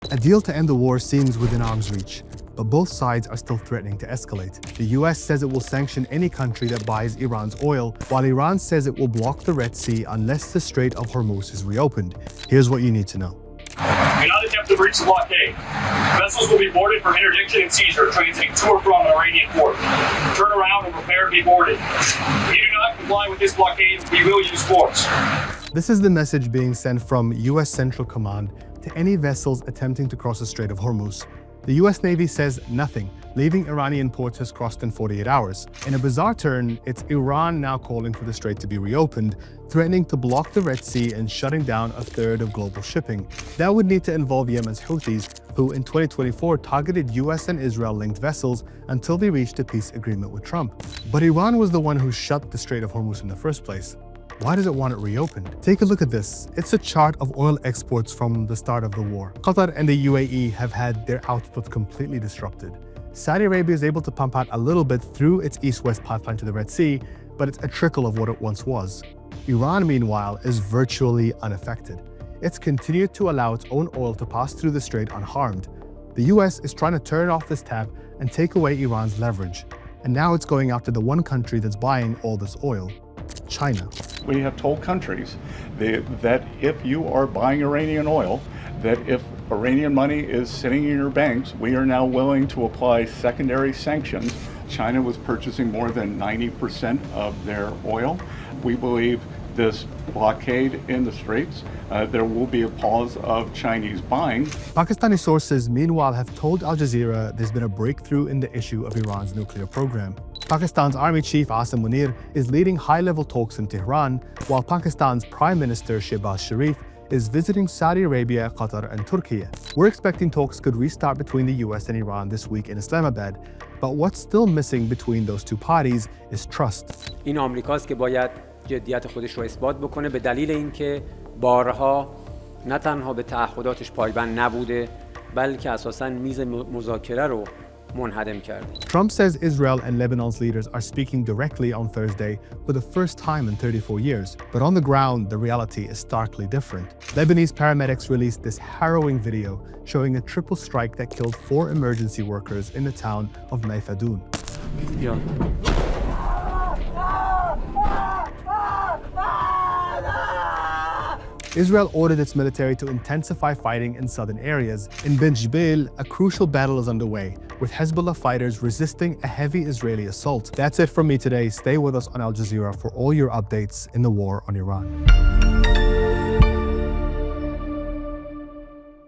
A deal to end the war seems within arm's reach, but both sides are still threatening to escalate. The US says it will sanction any country that buys Iran's oil, while Iran says it will block the Red Sea unless the Strait of Hormuz is reopened. Here's what you need to know. Do not attempt to breach the blockade. Vessels will be boarded for interdiction and seizure, transiting to or from an Iranian port. Turn around and prepare to be boarded. If you do not comply with this blockade, we will use force. This is the message being sent from US Central Command to any vessels attempting to cross the Strait of Hormuz. The US Navy says nothing, leaving Iranian ports has crossed in 48 hours. In a bizarre turn, it's Iran now calling for the strait to be reopened, threatening to block the Red Sea and shutting down a third of global shipping. That would need to involve Yemen's Houthis, who in 2024 targeted US and Israel-linked vessels until they reached a peace agreement with Trump. But Iran was the one who shut the Strait of Hormuz in the first place. Why does it want it reopened? Take a look at this. It's a chart of oil exports from the start of the war. Qatar and the UAE have had their output completely disrupted. Saudi Arabia is able to pump out a little bit through its east-west pipeline to the Red Sea, but it's a trickle of what it once was. Iran, meanwhile, is virtually unaffected. It's continued to allow its own oil to pass through the strait unharmed. The US is trying to turn off this tap and take away Iran's leverage. And now it's going after the one country that's buying all this oil, China. We have told countries that if you are buying Iranian oil, that if Iranian money is sitting in your banks, we are now willing to apply secondary sanctions. China was purchasing more than 90% of their oil. We believe this blockade in the Straits, there will be a pause of Chinese buying. Pakistani sources, meanwhile, have told Al Jazeera there's been a breakthrough in the issue of Iran's nuclear program. Pakistan's Army Chief Hassan is leading high-level talks in Tehran, while Pakistan's Prime Minister Shehbaz Sharif is visiting Saudi Arabia, Qatar, and Turkey. We're expecting talks could restart between the US and Iran this week in Islamabad, but what's still missing between those two parties is trust. این آمریکاست که باید جدیت خودش رو اثبات بکنه به دلیل اینکه بارها نه تنها به تعهداتش پایبند نبوده بلکه اساساً میز مذاکره رو منهدم کرده. Trump says Israel and Lebanon's leaders are speaking directly on Thursday for the first time in 34 years. But on the ground, the reality is starkly different. Lebanese paramedics released this harrowing video showing a triple strike that killed 4 emergency workers in the town of Naifadoun. Israel ordered its military to intensify fighting in southern areas. In Ben Jbeil, a crucial battle is underway, with Hezbollah fighters resisting a heavy Israeli assault. That's it from me today. Stay with us on Al Jazeera for all your updates in the war on Iran.